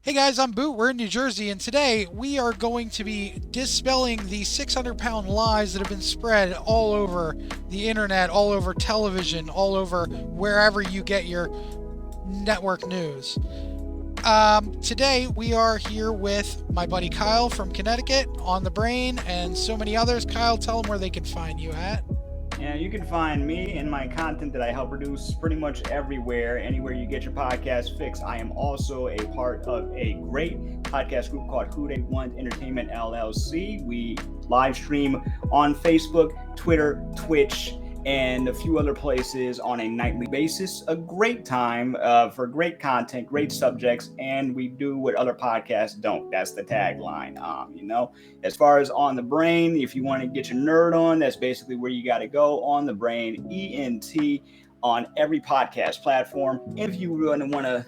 Hey guys, I'm Boot. We're in New Jersey, and today we are going to be dispelling the 600-pound lies that have been spread all over the internet, all over television, all over wherever you get your network news. Today we are here with my buddy Kyle from Connecticut, On the Brain, and so many others. Kyle, tell them where they can find you at. Yeah, you can find me and my content that I help produce pretty much everywhere, anywhere you get your podcast fix. I am also a part of a great podcast group called Who They Want Entertainment LLC. We live stream on Facebook, Twitter, Twitch, and a few other places on a nightly basis. A great time for great content, great subjects, and we do what other podcasts don't. That's the tagline. As far as On the Brain, if you want to get your nerd on, that's basically where you got to go. On the Brain, ENT, on every podcast platform. If you really want to,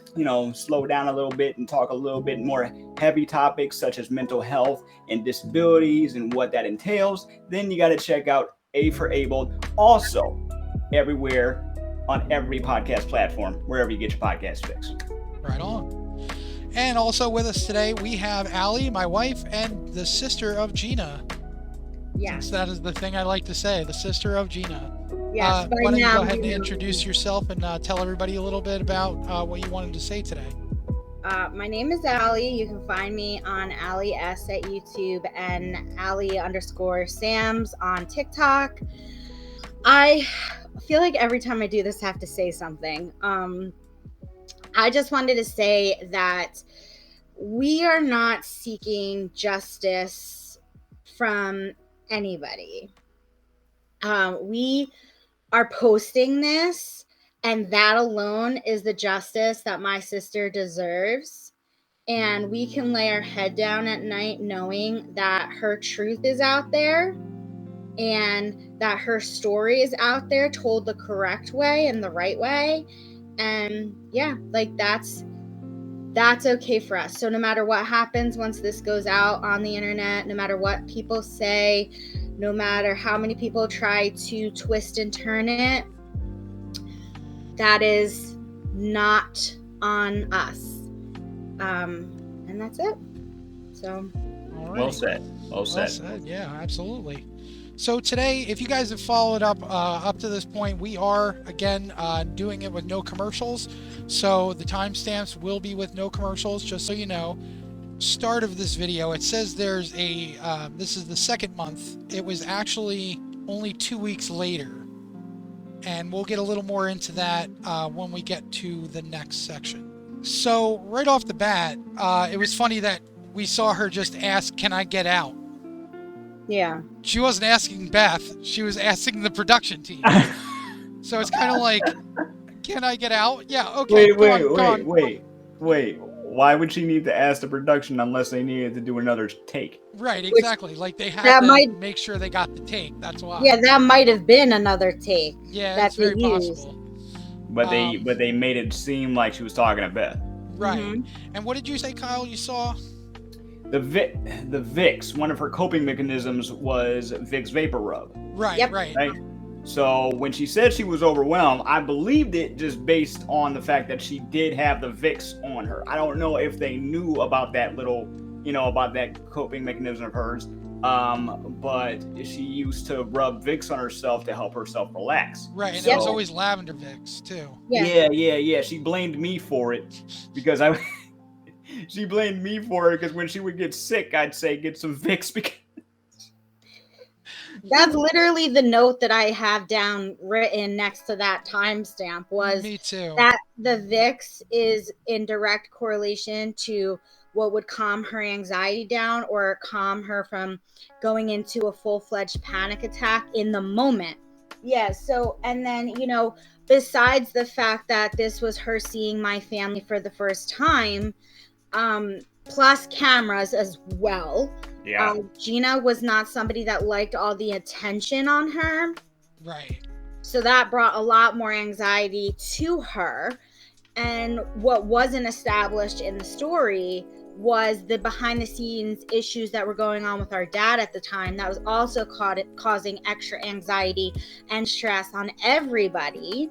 slow down a little bit and talk a little bit more heavy topics such as mental health and disabilities and what that entails, then you got to check out A for Able. Also, everywhere on every podcast platform, wherever you get your podcast fix. Right on. And also with us today, we have Allie, my wife, and the sister of Gina. Yes. That is the thing I like to say, the sister of Gina. Yes. Why don't you go ahead and introduce yourself and tell everybody a little bit about what you wanted to say today. My name is Allie. You can find me on Allie S at YouTube and Allie_Sams on TikTok. I feel like every time I do this, I have to say something. I just wanted to say that we are not seeking justice from anybody. We are posting this, and that alone is the justice that my sister deserves. And we can lay our head down at night knowing that her truth is out there and that her story is out there told the correct way and the right way. And yeah, like that's okay for us. So no matter what happens once this goes out on the internet, no matter what people say, no matter how many people try to twist and turn it, that is not on us. And that's it. So. All right. Well said. Well said. Yeah, absolutely. So today, if you guys have followed up to this point, we are, again, doing it with no commercials. So the timestamps will be with no commercials, just so you know. Start of this video, it says there's this is the second month. It was actually only 2 weeks later. And we'll get a little more into that when we get to the next section. So right off the bat, it was funny that we saw her just ask, "Can I get out?" Yeah. She wasn't asking Beth. She was asking the production team. So it's kind of like, "Can I get out?" Yeah, okay. Wait. Why would she need to ask the production unless they needed to do another take? Right, exactly. Like they had to make sure they got the take. That's why. Yeah, that might have been another take. Yeah, that's very possible. But they made it seem like she was talking to Beth. Right. Mm-hmm. And what did you say, Kyle? You saw? The Vicks, one of her coping mechanisms was Vicks Vapor Rub. Right, yep. right. So when she said she was overwhelmed, I believed it just based on the fact that she did have the Vicks on her. I don't know if they knew about that about that coping mechanism of hers. But she used to rub Vicks on herself to help herself relax. Right, and it was always lavender Vicks too. Yeah. She blamed me for it because she blamed me for it because when she would get sick, I'd say get some Vicks because. That's literally the note that I have down written next to that timestamp was me too. That the Vicks is in direct correlation to what would calm her anxiety down or calm her from going into a full-fledged panic attack in the moment. Yeah, so, and then, besides the fact that this was her seeing my family for the first time, plus cameras as well. Yeah. Gina was not somebody that liked all the attention on her. Right. So that brought a lot more anxiety to her. And what wasn't established in the story was the behind the scenes issues that were going on with our dad at the time that was also causing extra anxiety and stress on everybody.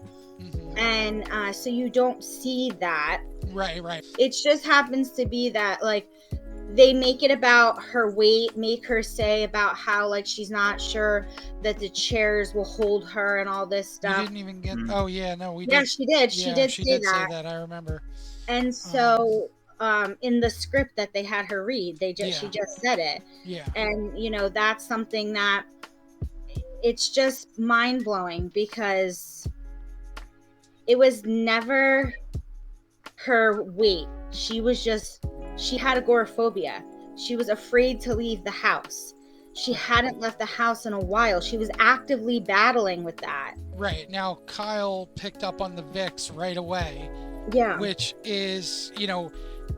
And so you don't see that. Right. It just happens to be that, like, they make it about her weight, make her say about how, like, she's not sure that the chairs will hold her and all this We stuff. didn't even get. Oh yeah, no, we Yeah, did. she did. She Yeah, did she say did say that. that. I remember. And so, in the script that they had her read, she just said it. Yeah. And that's something that it's just mind blowing, because it was never her weight. She had agoraphobia. She was afraid to leave the house. She hadn't left the house in a while. She was actively battling with that. Right. Now, Kyle picked up on the Vicks right away. Yeah. Which is,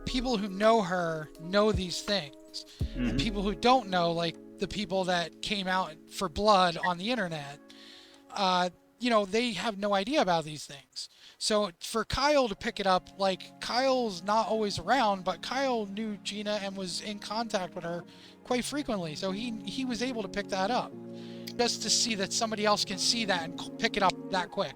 people who know her know these things. And people who don't know, like the people that came out for blood on the internet, they have no idea about these things. So for Kyle to pick it up, like, Kyle's not always around, but Kyle knew Gina and was in contact with her quite frequently. So he was able to pick that up. Just to see that somebody else can see that and pick it up that quick.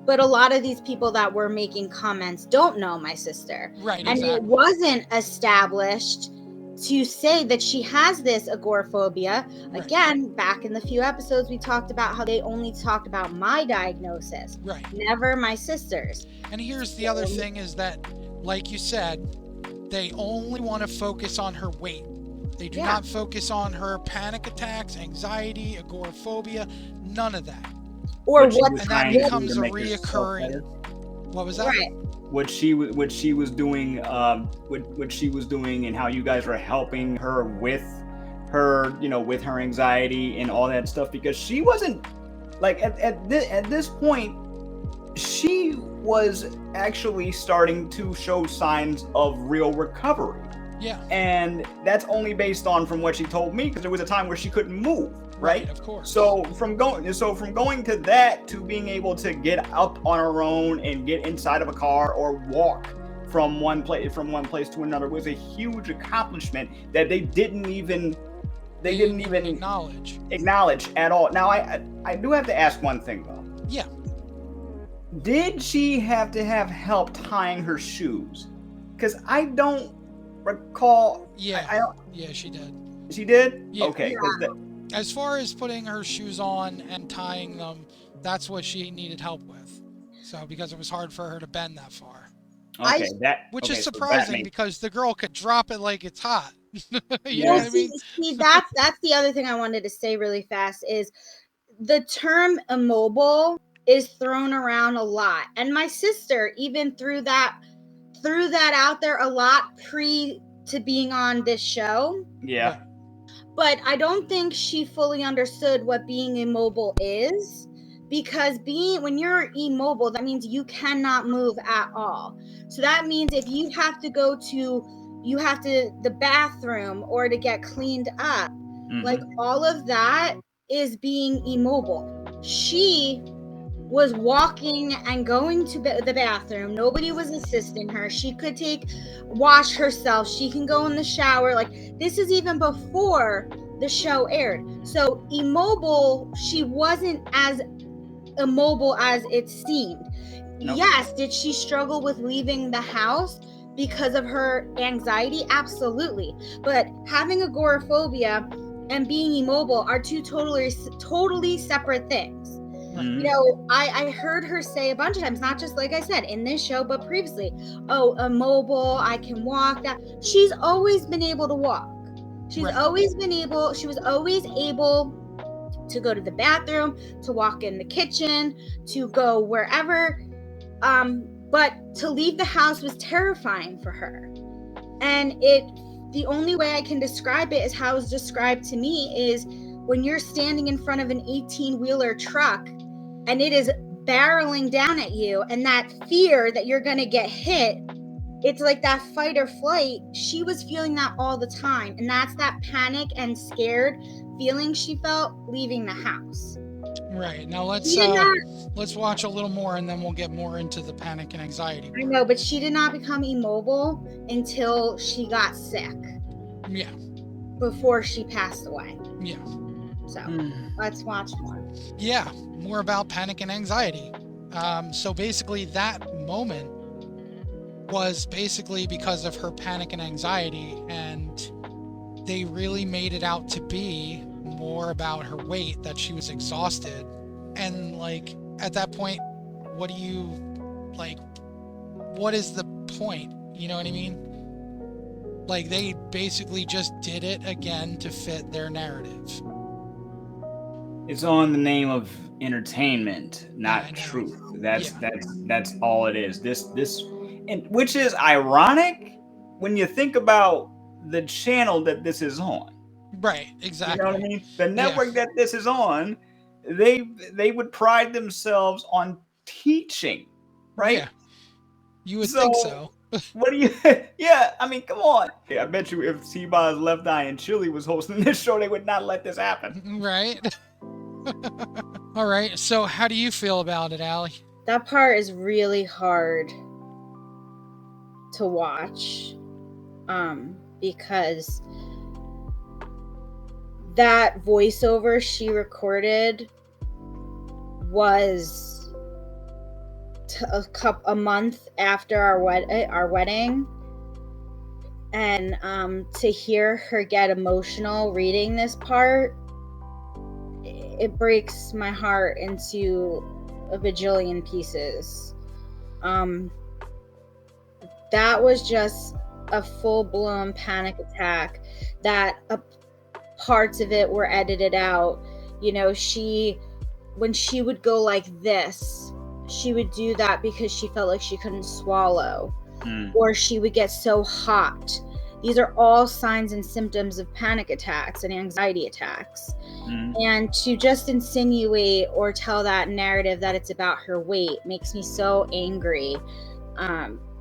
But a lot of these people that were making comments don't know my sister. Right, and exactly. It wasn't established to say that she has this agoraphobia. Right. Again, back in the few episodes, we talked about how they only talked about my diagnosis. Right. Never my sister's. And here's the other thing is that, like you said, they only want to focus on her weight. They do not focus on her panic attacks, anxiety, agoraphobia, none of that. Or what, and that becomes a reoccurring. What was that? Right. What she was doing, what she was doing, and how you guys were helping her with her, with her anxiety and all that stuff, because she wasn't like at this point, she was actually starting to show signs of real recovery. Yeah. And that's only based on from what she told me, because there was a time where she couldn't move. Right? Of course. So from going to that to being able to get up on her own and get inside of a car or walk from one place to another was a huge accomplishment that they didn't even acknowledge at all. Now I do have to ask one thing though. Yeah. Did she have to have help tying her shoes? Because I don't recall. Yeah. Yeah, she did. She did? Yeah. Okay. Yeah. As far as putting her shoes on and tying them, that's what she needed help with. So, because it was hard for her to bend that far. Okay, which is surprising because the girl could drop it like it's hot. you know what I mean? See, that's the other thing I wanted to say really fast is the term immobile is thrown around a lot. And my sister even threw that out there a lot pre to being on this show. Yeah. But I don't think she fully understood what being immobile is, because when you're immobile, that means you cannot move at all. So that means if you have to go to the bathroom or to get cleaned up, like all of that is being immobile. She was walking and going to the bathroom. Nobody was assisting her. She could wash herself. She can go in the shower. Like, this is even before the show aired. So immobile, she wasn't as immobile as it seemed. Nope. Yes, did she struggle with leaving the house because of her anxiety? Absolutely. But having agoraphobia and being immobile are two totally separate things. I heard her say a bunch of times, not just like I said in this show, but previously, immobile, I can walk. She's always been able to walk. She was always able to go to the bathroom, to walk in the kitchen, to go wherever. But to leave the house was terrifying for her. And the only way I can describe it is how it was described to me is when you're standing in front of an 18-wheeler truck and it is barreling down at you, and that fear that you're going to get hit, it's like that fight or flight. She was feeling that all the time. And that's that panic and scared feeling she felt leaving the house. Right. Now let's watch a little more and then we'll get more into the panic and anxiety. I know, but she did not become immobile until she got sick. Yeah. Before she passed away. Yeah. So let's watch more. Yeah, more about panic and anxiety. So basically, that moment was basically because of her panic and anxiety, and they really made it out to be more about her weight, that she was exhausted. And like at that point, what is the point? You know what I mean? Like, they basically just did it again to fit their narrative. It's on the name of entertainment, not truth. That's all it is. This and which is ironic when you think about the channel that this is on. Right, exactly. You know what I mean? The network that this is on, they would pride themselves on teaching, right? Yeah. You would think so. What do you? Yeah, I mean, come on. Yeah, I bet you if T-Boz's Left Eye and Chili was hosting this show, they would not let this happen. Right. All right. So, how do you feel about it, Allie? That part is really hard to watch, because that voiceover she recorded was a month after our wedding, and to hear her get emotional reading this part, it breaks my heart into a bajillion pieces. That was just a full-blown panic attack that parts of it were edited out. You know, when she would go like this, she would do that because she felt like she couldn't swallow, or she would get so hot. These are all signs and symptoms of panic attacks and anxiety attacks. And to just insinuate or tell that narrative that it's about her weight makes me so angry,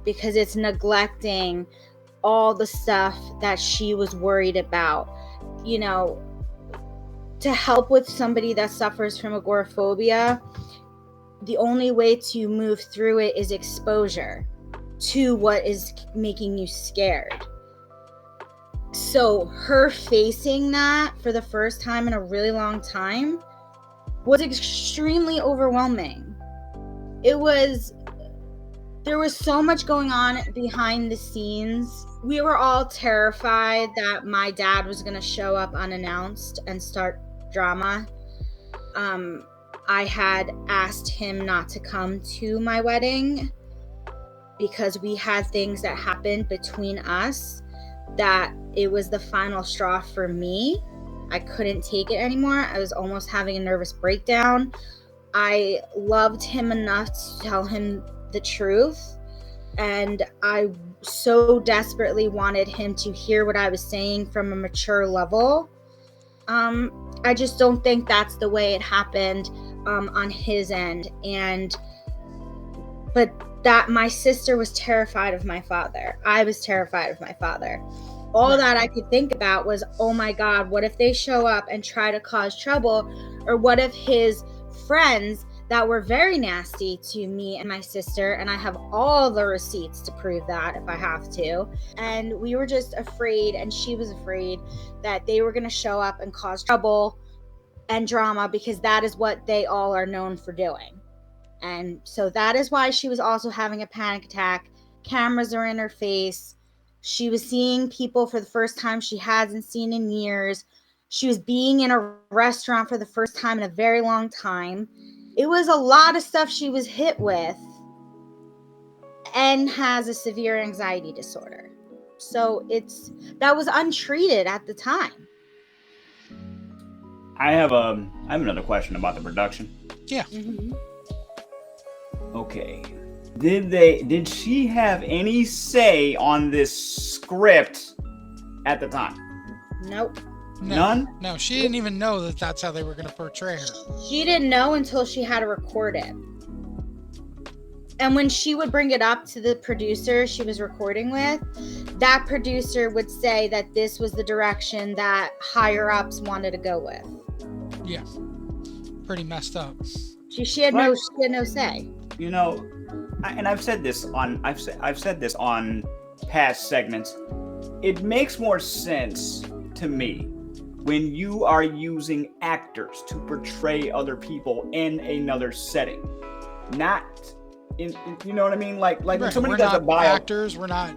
because it's neglecting all the stuff that she was worried about. You know, to help with somebody that suffers from agoraphobia, the only way to move through it is exposure to what is making you scared. So her facing that for the first time in a really long time was extremely overwhelming. There was so much going on behind the scenes. We were all terrified that my dad was going to show up unannounced and start drama. I had asked him not to come to my wedding because we had things that happened between us that it was the final straw for me. I couldn't take it anymore. I was almost having a nervous breakdown. I loved him enough to tell him the truth, and I so desperately wanted him to hear what I was saying from a mature level. I just don't think that's the way it happened on his end. But that my sister was terrified of my father. I was terrified of my father. All that I could think about was, oh my God, what if they show up and try to cause trouble? Or what if his friends that were very nasty to me and my sister, and I have all the receipts to prove that if I have to. And we were just afraid, and she was afraid that they were going to show up and cause trouble and drama, because that is what they all are known for doing. And so that is why she was also having a panic attack. Cameras are in her face. She was seeing people for the first time she hasn't seen in years. She was being in a restaurant for the first time in a very long time. It was a lot of stuff she was hit with, and has a severe anxiety disorder. So that was untreated at the time. I have another question about the production. Yeah. Mm-hmm. Okay. Did she have any say on this script at the time? Nope. None? No, she didn't even know that that's how they were going to portray her. She didn't know until she had to record it. And when she would bring it up to the producer she was recording with, that producer would say that this was the direction that higher ups wanted to go with. Yeah. Pretty messed up. She had no say. You know, I've said this on past segments. It makes more sense to me when you are using actors to portray other people in another setting, not in you know what I mean? Like when Right. somebody We're does a not bio, actors. We're not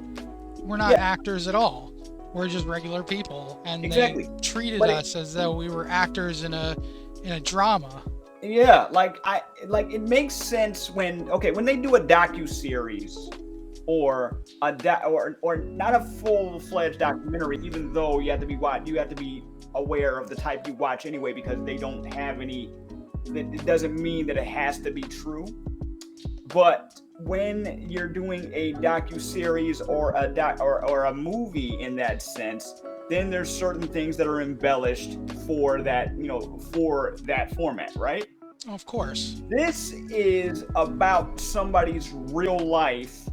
Yeah. actors at all. We're just regular people, and Exactly. they treated But us as though we were actors in a drama. yeah, like it makes sense when they do a docu-series or or not a full-fledged documentary, even though you have to be aware of the type you watch anyway, because they don't have any, it doesn't mean that it has to be true. But when you're doing a docu-series or a movie in that sense, then there's certain things that are embellished for that, for that format, right? Of course. This is about somebody's real life,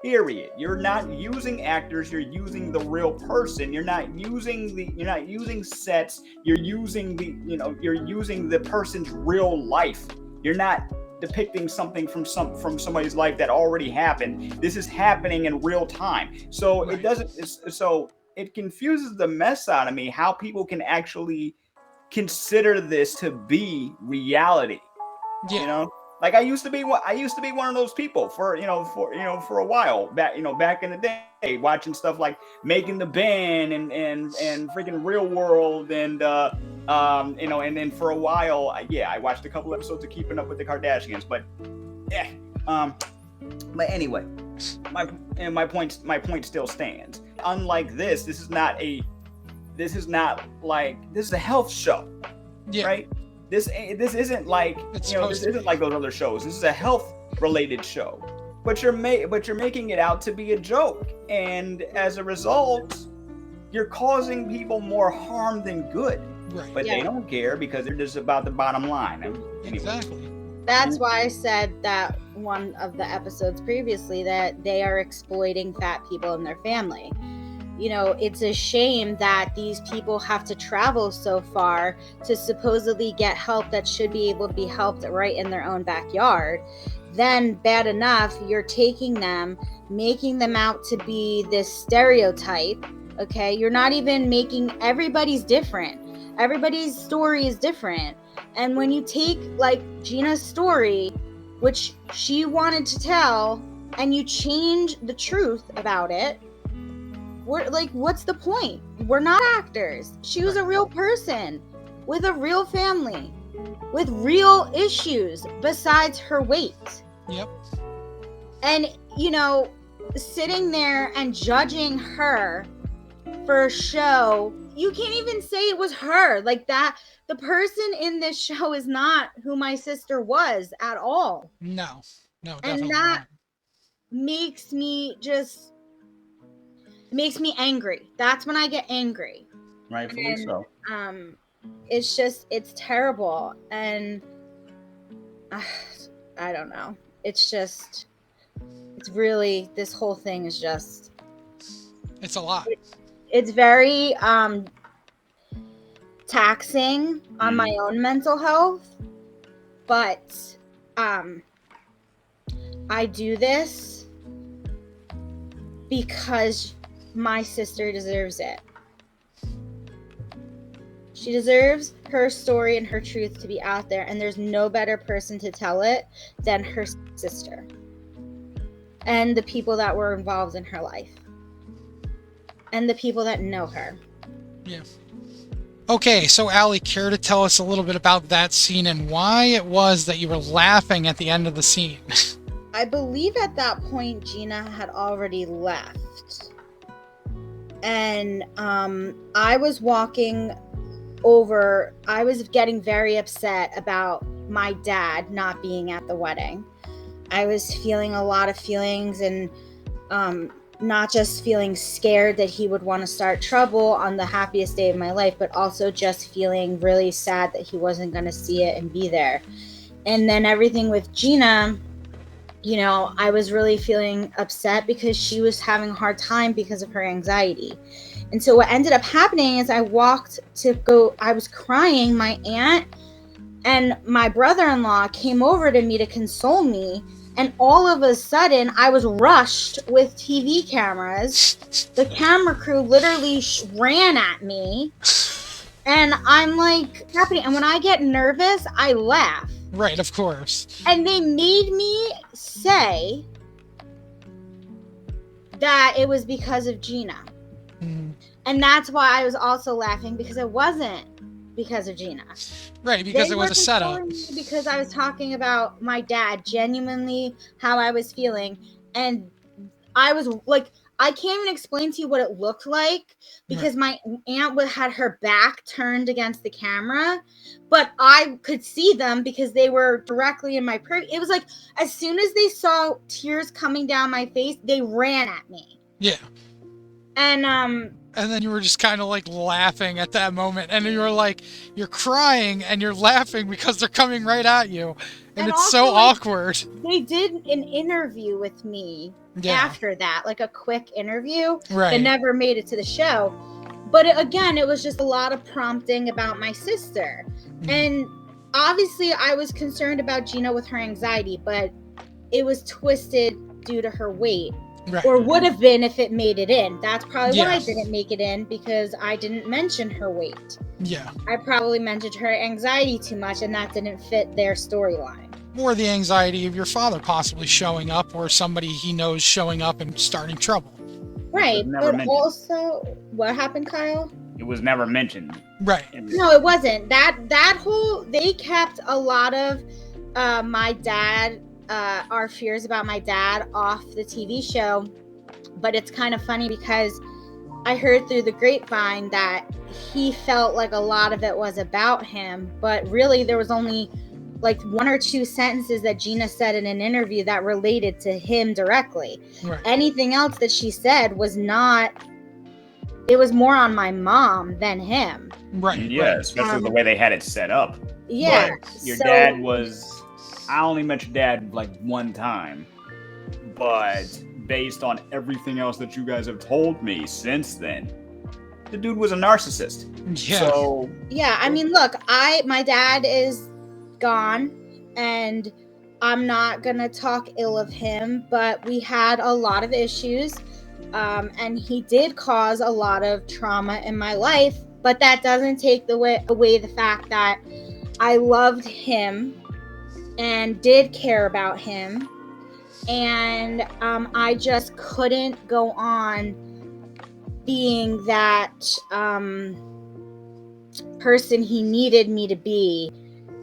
period. You're not using actors, you're using the real person. You're not using sets, you're using the person's real life. You're not depicting something from somebody's life that already happened. This is happening in real time. So Right. it confuses the mess out of me how people can actually consider this to be reality. Yeah. Like I used to be one of those people for a while back in the day, watching stuff like Making the Band and freaking Real World and and then for a while I watched a couple episodes of Keeping Up with the Kardashians, but anyway, my point still stands. Unlike this is a health show, Yeah. right? This isn't like It's this isn't like those other shows. This is a health related show, but you're making it out to be a joke, and as a result, you're causing people more harm than good. Right. But they don't care because they're just about the bottom line. Anyway. Exactly. That's why I said that one of the episodes previously that they are exploiting fat people and their family. It's a shame that these people have to travel so far to supposedly get help that should be able to be helped right in their own backyard. Then bad enough, you're taking them, making them out to be this stereotype. Okay, you're not even making, everybody's different. Everybody's story is different. And when you take like Gina's story, which she wanted to tell, and you change the truth about it, what's the point? We're not actors. She was a real person with a real family, with real issues besides her weight. Yep. And, sitting there and judging her for a show, you can't even say it was her. Like that, the person in this show is not who my sister was at all. No, definitely And that not. makes me angry. That's when I get angry. Rightfully so. It's terrible. And I don't know. It's really, this whole thing is just, It's a lot. it's very taxing on my own mental health, but I do this because my sister deserves it. She deserves her story and her truth to be out there, and there's no better person to tell it than her sister and the people that were involved in her life and the people that know her. Yeah. Okay, so Allie, care to tell us a little bit about that scene and why it was that you were laughing at the end of the scene? I believe at that point Gina had already left. And I was walking over, I was getting very upset about my dad not being at the wedding. I was feeling a lot of feelings, and not just feeling scared that he would want to start trouble on the happiest day of my life, but also just feeling really sad that he wasn't going to see it and be there. And then everything with Gina, I was really feeling upset because she was having a hard time because of her anxiety. And so what ended up happening is I was crying. My aunt and my brother-in-law came over to me to console me. And all of a sudden, I was rushed with TV cameras. The camera crew literally ran at me. And I'm like, happening. And when I get nervous, I laugh. Right, of course. And they made me say that it was because of Gina. Mhm. And that's why I was also laughing, because it wasn't because of Gina. Right, because They it was a wasn't setup. calling me because I was talking about my dad, genuinely how I was feeling. And I was like, I can't even explain to you what it looked like, because my aunt had her back turned against the camera, but I could see them because they were directly in my it was like, as soon as they saw tears coming down my face, they ran at me. Yeah. And And then you were just kind of like laughing at that moment. And you were like, you're crying and you're laughing because they're coming right at you. And it's also, so like, awkward. they did an interview with me after that, like a quick interview Right. that never made it to the show. But it was just a lot of prompting about my sister. And obviously I was concerned about Gina with her anxiety, but it was twisted due to her weight. Right. Or would have been if it made it in. That's probably why I Yes. didn't make it in, because I didn't mention her weight. Yeah. I probably mentioned her anxiety too much, and that didn't fit their storyline. Or the anxiety of your father possibly showing up, or somebody he knows showing up and starting trouble. Right, never but mentioned. also, what happened, Kyle? It was never mentioned. Right. No, it wasn't. That whole, they kept a lot of my dad, our fears about my dad off the TV show. But it's kind of funny because I heard through the grapevine that he felt like a lot of it was about him, but really there was only like 1 or 2 sentences that Gina said in an interview that related to him directly. Right. Anything else that she said was not, it was more on my mom than him. Right. Yeah, Right. especially the way they had it set up. Yeah. But your so- dad was, I only met your dad like one time, but based on everything else that you guys have told me since then, the dude was a narcissist. Yeah. So Yeah, I mean, look, my dad is gone, and I'm not gonna talk ill of him, but we had a lot of issues, and he did cause a lot of trauma in my life, but that doesn't take away the fact that I loved him and did care about him, and I just couldn't go on being that person he needed me to be.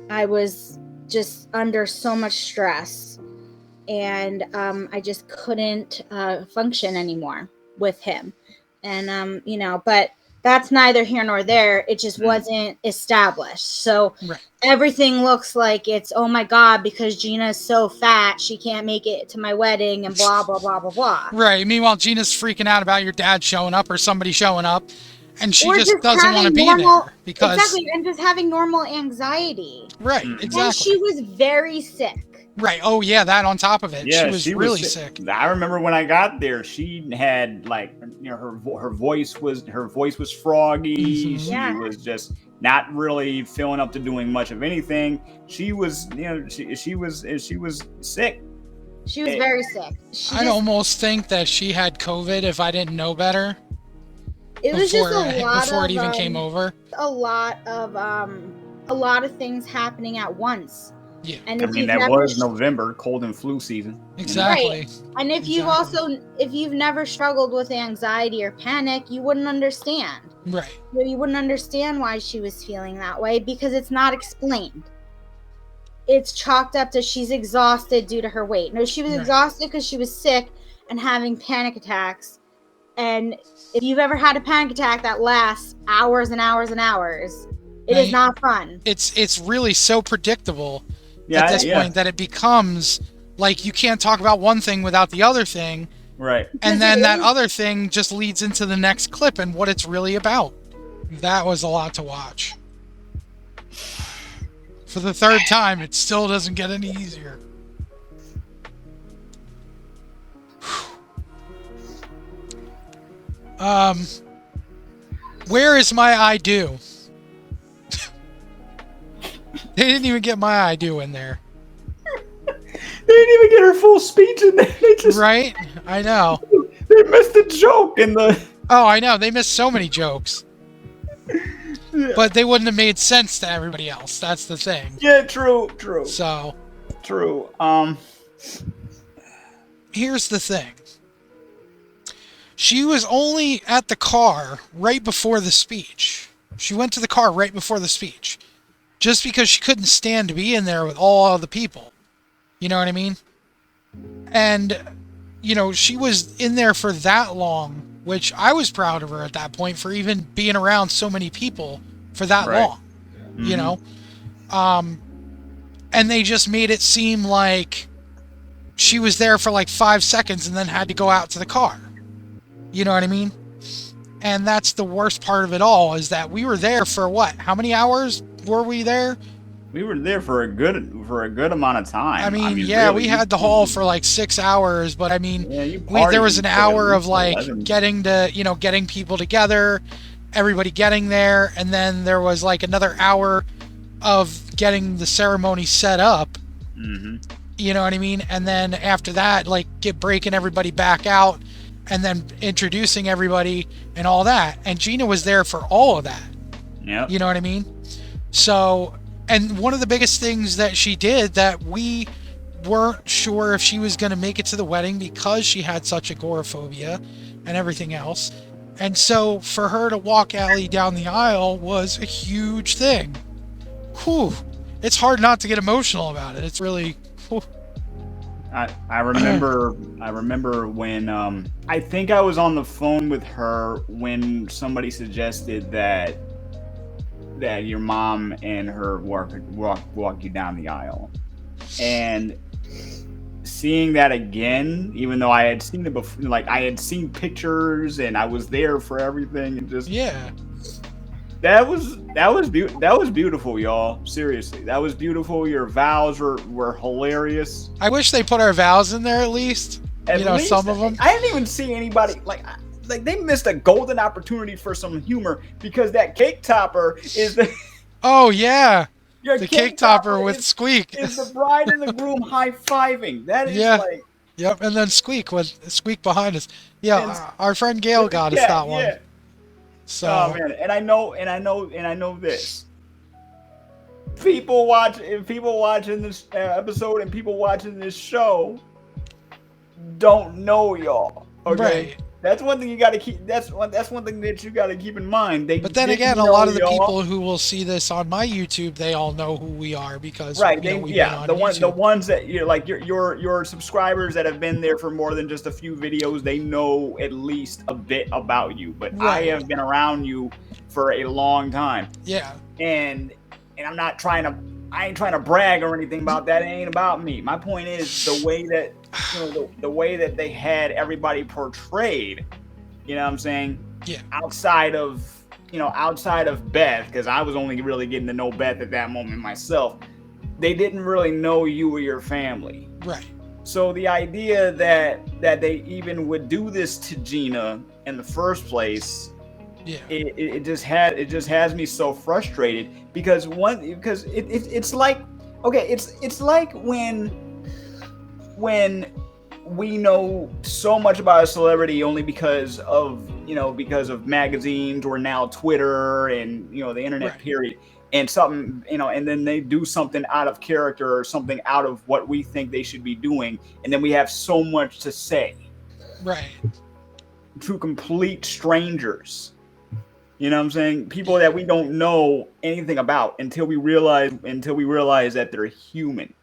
I was just under so much stress, and I just couldn't function anymore with him. And but that's neither here nor there. It just wasn't established. So Right. everything looks like it's, oh my God, because Gina's so fat, she can't make it to my wedding, and blah, blah, blah, blah, blah. Right. Meanwhile, Gina's freaking out about your dad showing up or somebody showing up, and she Or just doesn't want to having be normal- there because. Exactly, and just having normal anxiety. Right. And Exactly. And she was very sick. Right. Oh yeah, that on top of it. yeah, she was really sick. I remember when I got there, she had like, her voice was froggy. Mhm. She Yeah. was just not really feeling up to doing much of anything. She was, she was sick. She was very sick. I'd almost think that she had COVID if I didn't know better It was before, just a lot before of it even came over. a lot of things happening at once. Yeah. And I if mean, you've that never, was November, cold and flu season. Exactly. and if you've never struggled with anxiety or panic, you wouldn't understand. Right. You wouldn't understand why she was feeling that way, because it's not explained. It's chalked up to she's exhausted due to her weight. No, she was Right. exhausted because she was sick and having panic attacks. And if you've ever had a panic attack that lasts hours and hours and hours, it is Right. not fun. It's really so predictable Yeah, at this point that it becomes like you can't talk about one thing without the other thing, right. and Because then it that is- other thing just leads into the next clip and what it's really about. That was a lot to watch. For the third time, it still doesn't get any easier. Where is my I do? They didn't even get my I do in there. They didn't even get her full speech in there. They just Right? I know. they missed the joke in the. Oh, I know. They missed so many jokes. but they wouldn't have made sense to everybody else. That's the thing. Yeah, true. So, True. here's the thing. She was only at the car right before the speech. She went to the car right before the speech. Just because she couldn't stand to be in there with all of the people. You know what I mean? And, she was in there for that long, which I was proud of her at that point for even being around so many people for that long. Mm-hmm. And they just made it seem like she was there for like 5 seconds and then had to go out to the car. You know what I mean? And that's the worst part of it all, is that we were there for what? How many hours were we there? We were there for a good amount of time. I mean, really, we had the hall for like 6 hours, but I mean, there was an hour of like 11. getting people together, everybody getting there, and then there was like another hour of getting the ceremony set up. Mm-hmm. You know what I mean? And then after that, like breaking everybody back out and then introducing everybody and all that. And Gina was there for all of that. Yeah. You know what I mean? So, and one of the biggest things that she did that we weren't sure if she was going to make it to the wedding because she had such agoraphobia and everything else. And so for her to walk Allie down the aisle was a huge thing. Whew. It's hard not to get emotional about it. It's really... Whew. I remember when I think I was on the phone with her when somebody suggested that your mom and her walk you down the aisle, and seeing that again, even though I had seen it before, like I had seen pictures and I was there for everything, and just that was beautiful, y'all. Seriously, that was beautiful. Your vows were hilarious. I wish they put our vows in there at least. At least, some of them. I didn't even see anybody like they missed a golden opportunity for some humor because that cake topper is the. Oh yeah. The cake topper with Squeak. Is the bride and the groom high-fiving. That is like... Yep, and then Squeak behind us. Yeah, our friend Gail got us that one. Yeah. So, oh man, and I know this. People watching this episode and people watching this show don't know y'all. Okay. Right. That's one thing you got to keep. That's one thing that you got to keep in mind. But then again, a lot of the people who will see this on my YouTube, they all know who we are because right. we've been on YouTube. The ones that your subscribers that have been there for more than just a few videos, they know at least a bit about you. But right. I have been around you for a long time. Yeah. And I'm not trying to. I ain't trying to brag or anything about that. It ain't about me. My point is the way that the way that they had everybody portrayed. You know what I'm saying? Yeah. Outside of Beth, because I was only really getting to know Beth at that moment myself. They didn't really know you or your family. Right. So the idea that they even would do this to Gina in the first place. Yeah. It just has me so frustrated because it's like when we know so much about a celebrity only because of magazines or now Twitter and the internet right. period, and something and then they do something out of character or something out of what we think they should be doing, and then we have so much to say right to complete strangers. You know what I'm saying? People that we don't know anything about until we realize that they're human,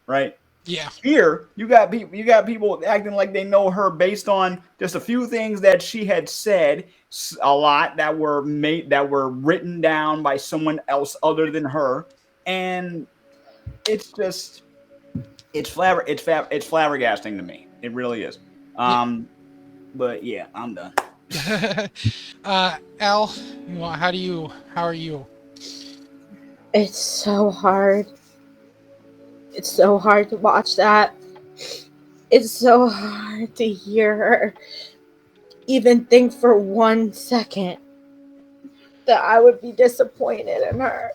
right? Yeah. Here, you got people acting like they know her based on just a few things that she had said, a lot that were written down by someone else other than her, and it's flabbergasting to me. It really is. But yeah, I'm done. Al, how are you? It's so hard. It's so hard to watch that. It's so hard to hear her even think for 1 second that I would be disappointed in her.